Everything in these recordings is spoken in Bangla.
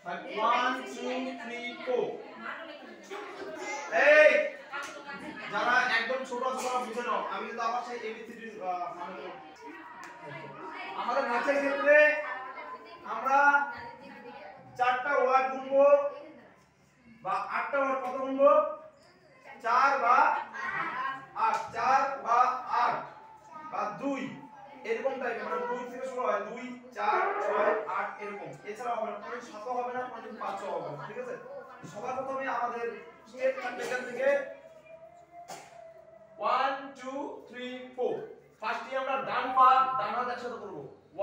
1 2 3 4 এই যারা একদম ছোট ছোট বুঝে নাও আমি কিন্তু আবার সেই এবিসিডি মানে আমাদের ম্যাথের ক্ষেত্রে আমরা 4টা ওয়ার্ড গুনবো বা 8টা ওয়ার্ড কত গুনবো 4 বা 8 4 বা 8 বা 2 এরকম টাইপের মানে 2 থেকে শুরু হয় 2 4 6 8 এরকম এছাড়া হবে না কোনো 7 হবে না কোনো 5 হবে না ঠিক আছে সবার প্রথমে আমাদের স্টেপ লেখার থেকে 1 2 3 4 ফার্স্টে আমরা ডান পা ডান হাত একসাথে করব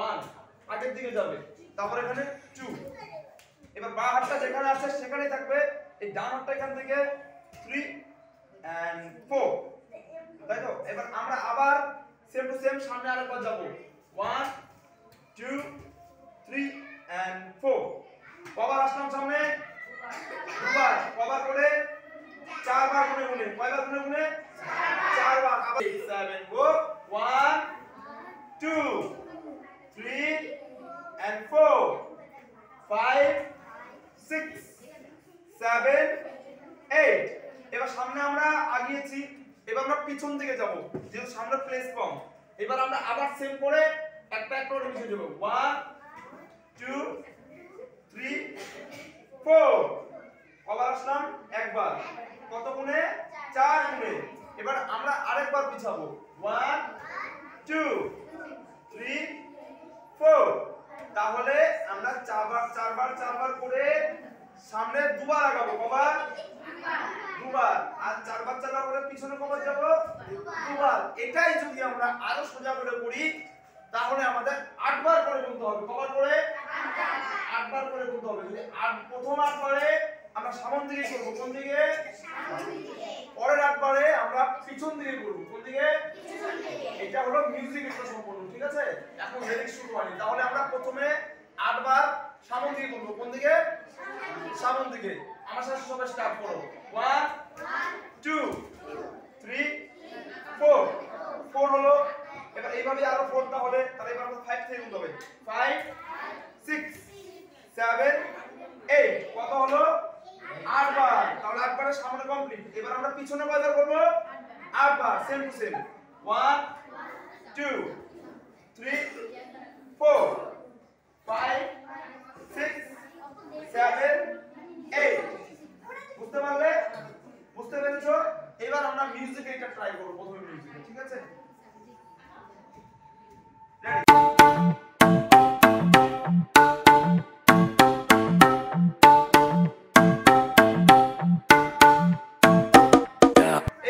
1 আগের দিকে যাবে তারপর এখানে 2 এবার বাঁ হাতটা যেখানে আছে সেখানেই থাকবে এই ডান হাতটা এখান থেকে 3 and 4 তাই তো এবার আমরা আবার সেম টু সেম সামনে আরেকবার যাব 1 2 3 and 4 কবার আসলাম সামনে দুবার কবার করে চারবার গুনে গুনে কয়বার গুনে গুনে চারবার আবার 7 গো 1 2 3 and 4 5 6 7 8 এবার সামনে আমরা আগিয়েছি এবার আমরা পিছন দিকে যাব যেহেতু সামনে প্লেস কম এবার আমরা আবার সেম করে একটা একটা করে নিচে যাব 1 2 3 4 কবার আসলাম একবার কত গুণে 4 গুণে এবার আমরা আরেকবার পিছাবো 1 2 3 4 তাহলে আমরা চারবার করে সামনে দুবার আগাবো কবার দুবার আর চারবার করে পিছনে কবার যাব দুবার এটাই যদি আমরা আরো সোজা করে করি তাহলে আমাদের 8 বার করে গুনতে হবে কবার করে 8 বার করে গুনতে হবে যদি প্রথম 8 বারে আমরা সামন দিকে করব কোন দিকে পরের 8 বারে আমরা পিছন দিকে করব কোন দিকে পিছন দিকে এটা হলো মিউজিকের সাথে সম্পূর্ণ ঠিক আছে এখন লিরিক্স শুরু হয়নি তাহলে আমরা প্রথমে 8 বার সামন দিকে করব কোন দিকে সামন দিকে আমার সাথে সবাই স্টার্ট করো 1 2 3 4 4 হলো এবার এইভাবে আরো 4 টা হলে তাহলে এবার আমরা 5 থেকে গুনতে হবে 5 6 7 8 কত হলো 8 বার তাহলে 8 বারের সামনে কমপ্লিট এবার আমরা পিছনে কয়বার করব 8 বার সেম টু সেম 1 2 3 4 5 6 7 8 বুঝতে পারলে বুঝতে পেরেছো এবার আমরা মিউজিকে এটা ট্রাই করব প্রথমে মিউজিকে ঠিক আছে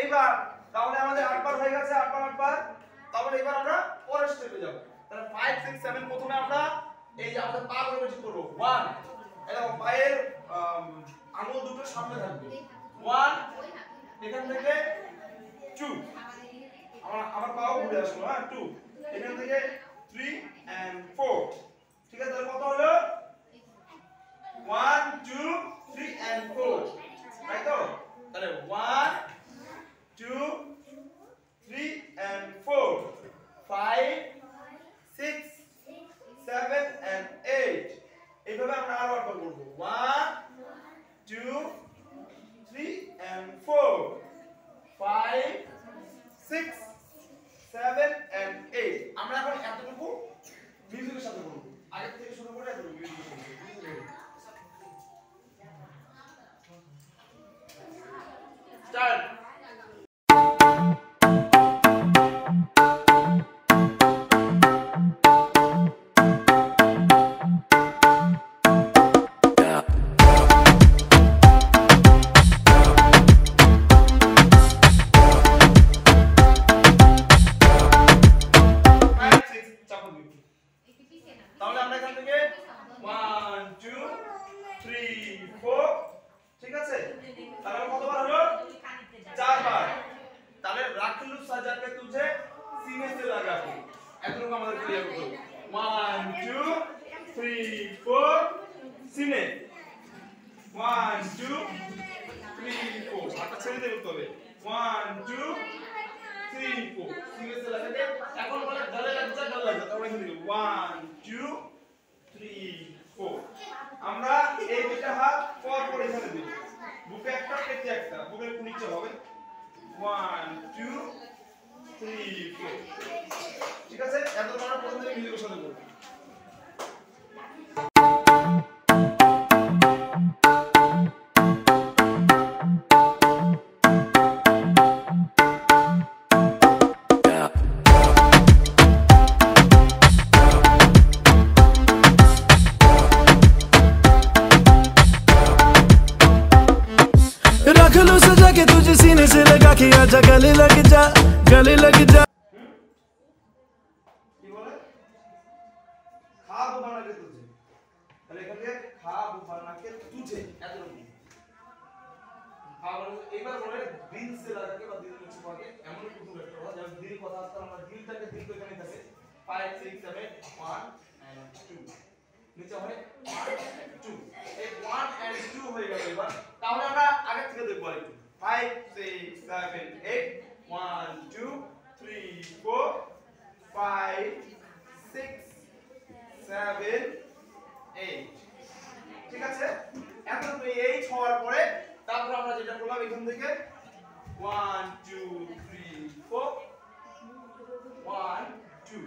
এইবার তাহলে আমাদের 8 বার হয়ে গেছে 8 বার তাহলে এবার আমরা পরের স্টেপে যাব তাহলে 5 6 7 প্রথমে আমরা এই যে আমাদের পা গুলো বেশি করব 1 এটা পায়ের আঙুল দুটো সামনে থাকবে 1 এখান থেকে 2 আমার পাও ঘুরে আসলো হ্যাঁ 2 এখান থেকে 3 and 4 ঠিক আছে তাহলে কত হলো 1 2 3 and 4 তাই তো তাহলে 1 2 3 and 4 5 6 7 and 8 এইভাবে আমরা আরো একবার করব 1 2 3 and 4 5 6 7 and 8 আমরা এখন এতটুকু মিউজিকের সাথে করব আগে থেকে শুরু করে এতটুকু মিউজিকের সাথে স্টার্ট তাহলে আমরা এখান থেকে 1 2 3 4 ঠিক আছে তাহলে কতবার হলো 4 বার তাহলে রাখলু সাজাকে তুঝে सीने से लगा के এতটুকু আমাদের ক্লিয়ার করতে হবে 1 2 3 4 सीने 1 2 3 4 আটা ছেড়ে দিয়ে করতে হবে 1 2 3 4 सीने से लगा के এখন বলে গলে লাগছে তাহলে এখানে 1 2 3 4 আমরা এই रख लो सजा के तुझे सीने से लगा के आजा गले लग जा गले लग जा কি বলে খাব বানাকে তুঝে তাহলে এখান থেকে খাব বানাকে তুঝে এতটুকু খাব এইবার বলে দিল সে লাগা के বা দিল में छुपा के এমন কিছু একটা হয় যেমন দিল কথা আসলে আমরা দিলটাকে দিল তো এখানে থাকে 5 6 7 1 and 2 নিচে হয় 1 and 2 এই 1 and 2 হয়ে গেল এবার তাহলে আমরা আগে থেকে দেখব আরেকটু 5 6 7 8 1 2 3 4 5 6 7 8 ঠিক আছে এখন তুমি 8 হওয়ার পরে তারপর আমরা যেটা করলাম এখান থেকে 1 2 3 4 1 2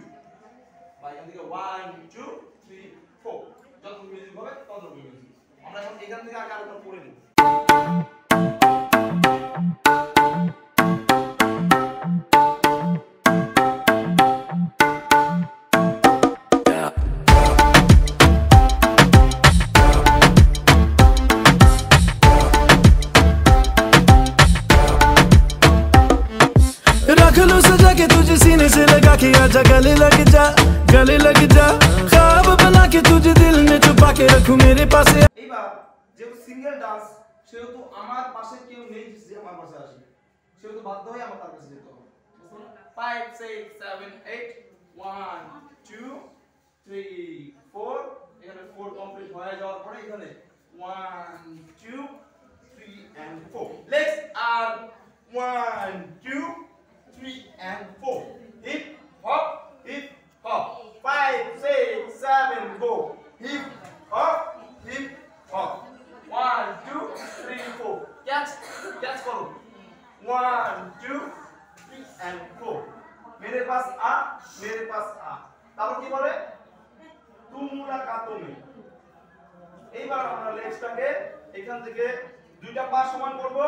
বা এখান থেকে 1 2 3 4 যত মিউজিক হবে তত মিউজিক আমরা এখন এখান থেকে আগে আরেকটা পড়ে নিই रख लो सजा के तुझे सीने से लगा के आजा गले लग जा ख्वाब बना के तुझे दिल में छुपा के रखूं मेरे पास এইবার যেহেতু সিঙ্গেল ডান্স সেহেতু আমার পাশে কেউ নেই যে আমার পাশে আসে সেহেতু বাধ্য হয়ে আমার তার কাছে যেতে হবে 5 6 7 8 1 2 3 4 এখানে 4 কমপ্লিট হয়ে যাওয়ার পরে এখানে 1 2 3 and 4 legs are 1 2 3 and 4 hip hop 5 6 7 go hip hop 1 2 3 4 catch करो 1 2 3 and 4 मेरे पास आ তারপর কি বলে তুমুলা কাতমে এইবার আমরা লেগসটাকে এখান থেকে দুইটা পা সমান করব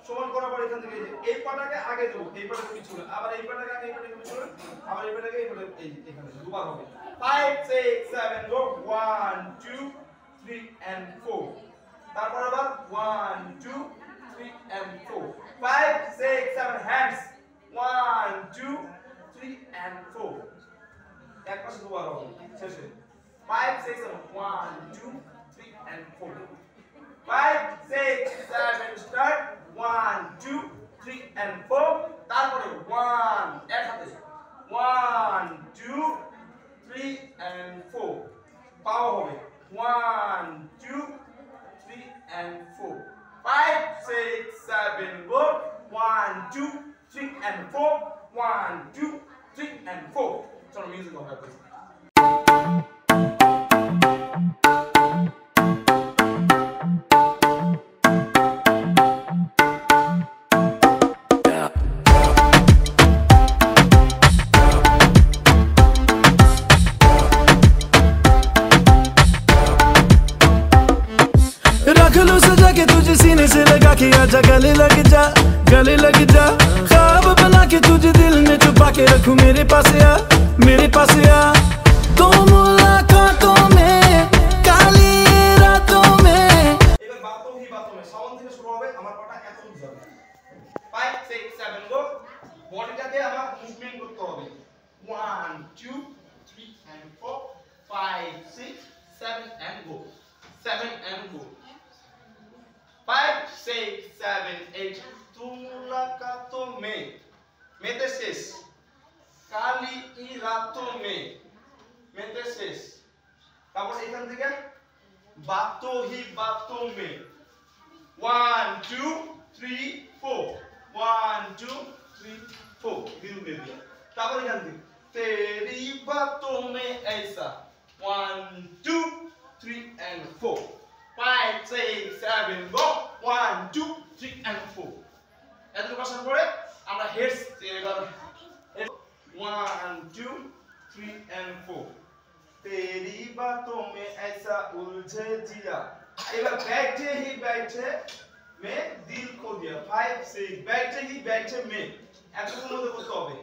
সমান করার পর এখান থেকে এই পাটাকে আগে দেব এই পাটাকে পিছনে আবার এই পাটাকে আগে এই পাটাকে পিছনে আবার এই পাটাকে এই পাটাকে এখানে দুবার হবে 5 6 7 go 1 2 3 and 4 তারপর আবার 1 2 3 and 4 5 6 7 hands 1 2 3 and 4 এক পাশে দুবার হবে শেষে 5 6 7 1 2 3 and 4 5 6 7 start 1 2 3 and 4 তারপরে 1 এক হাতে 1 2 3 and 4 পাও হবে 1 2 3 and 4 5 6 7 go 1 2 3 and 4 1 2 3 and 4 চলো মিউজিক হবে रख लो सजा के तुझे सीने से लगा के आजा गले लग जा ख्वाब बना के तुझे दिल में छुपा के रखूं मेरे पास आ तो मुलाकातों में काली रातों में এবার বাতও হি বাতও মে সাউন্ড থেকে শুরু হবে আমার পাটা এত যাবে 5 6 7 গো বডিটাকে আমার মুভমেন্ট করতে হবে 1 2 3 and 4 5 6 7 and go 7 and go 5 6 7 8 তুমুলাকাতো মে মেতে শেষ কালি ই রাতো মে মেতে শেষ তারপর এখান থেকে বাতো হি বাতো মে 1 2 3 4 1 2 3 4 দিল দে দিয়া তারপর এখান থেকে তেরি বাতো মে ऐसा 1 2 3 and 4 5 6 7 go 1 2 3 and 4 এত কষার পরে আমরা হেডস এবার 1 2 3 and 4 तेरी बातों में ऐसा उलझे जिया এবার बैठे ही बैठे में दिल खो दिया 5 6 बैठे ही बैठे में এতগুলোর মধ্যে করতে হবে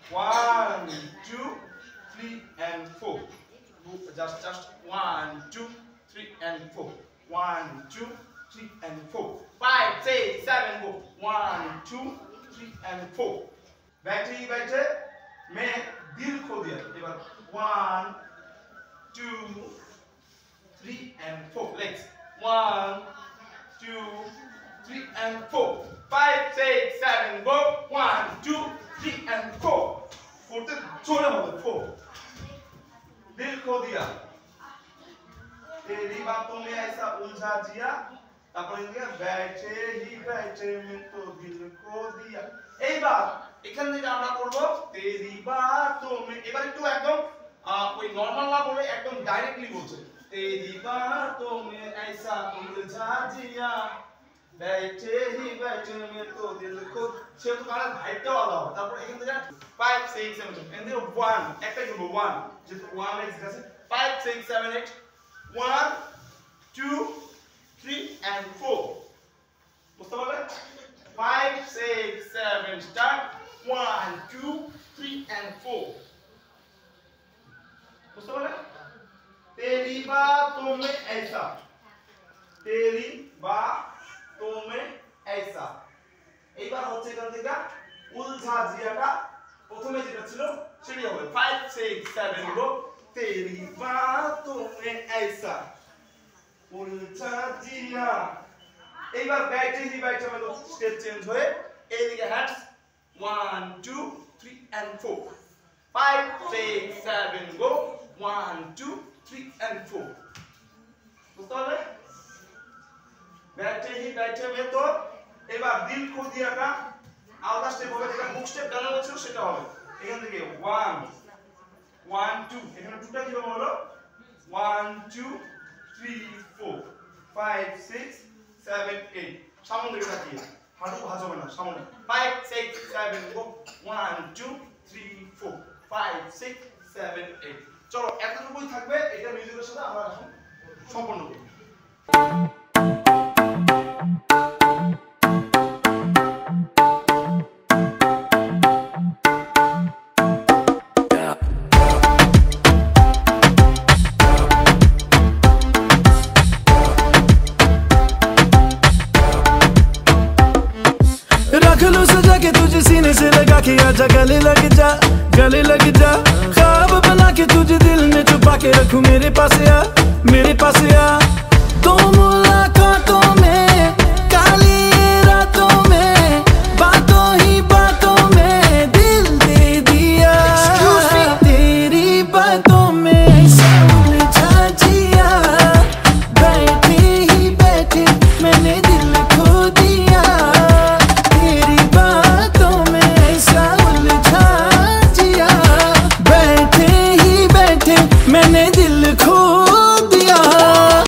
1 2 3 and 4 just 1 2 3 and 4 1 2 3 and 4 5 6 7 go 1 2 3 and 4 बैठे ही बैठे में दिल खो दिया এবার 1 2 3 and 4 legs 1 2 3 and 4 5 6 7 go 1 2 3 and 4 4 छोड़े हो 4 दिल खो दिया तेरी बातों में ऐसा उलझा जिया তারপরে লিখে बैठे ही बैठे में तो दिल खो दिया এইবার এখান থেকে আমরা করব तेरी बातों में এবার একটু একদম ওই নরমাল না বলে একদম ডাইরেক্টলি বলছে तेरी बातों में ऐसा उलझा जिया बैठे ही बैठे में तो दिल को সেটা কারণ ভাইবটা আলাদা হবে তারপর এখান থেকে 5 6 7 এন্ড দেন 1 একটা করব 1 যেটা 1 এক্স আছে 5 6 7 8 1 2 3 and 4 বুঝতে পারলে 5 6 7 start 1 2 3 and 4 বুঝতে পারলে तेरी बातों में ऐसा तेरी बातों में ऐसा এইবার হচ্ছে এখান থেকে উলঝা জিয়াটা প্রথমে যেটা ছিল সেটাই হবে 5 6 7 গো तेरी बातों में ऐसा উলঝা জিয়া এইবার बैठे ही बैठे में तो स्टेप चेंज হয়ে এইদিকে হ্যান্ডস 1 2 3 and 4 5 6 7 গো 1 2 3 and 4 বুঝতে পারলে बैठे ही बैठे में तो এবার দিল খো দিয়াটা আলাদা স্টেপ হবে যেটা মুখ স্টেপ ডানা বলছিল সেটা হবে এখান থেকে 1 1 2 এখানে দুটো কি হলো 1 2 3 4 5 6 7 8 সামনে দিকে তাকিয়ে হাঁটু ভাঁজ হবে না সামনে 5 6 7 গো 1 2 3 4 5 6 7 8 চলো এতটুকুই থাকবে এটা মিউজিকের সাথে আমরা এখন সম্পূর্ণ করি रख लो सजा के तुझे सीने से लगा के आजा गले लग जा ख्वाब बना के तुझे दिल में छुपा के रखूं मेरे पास आ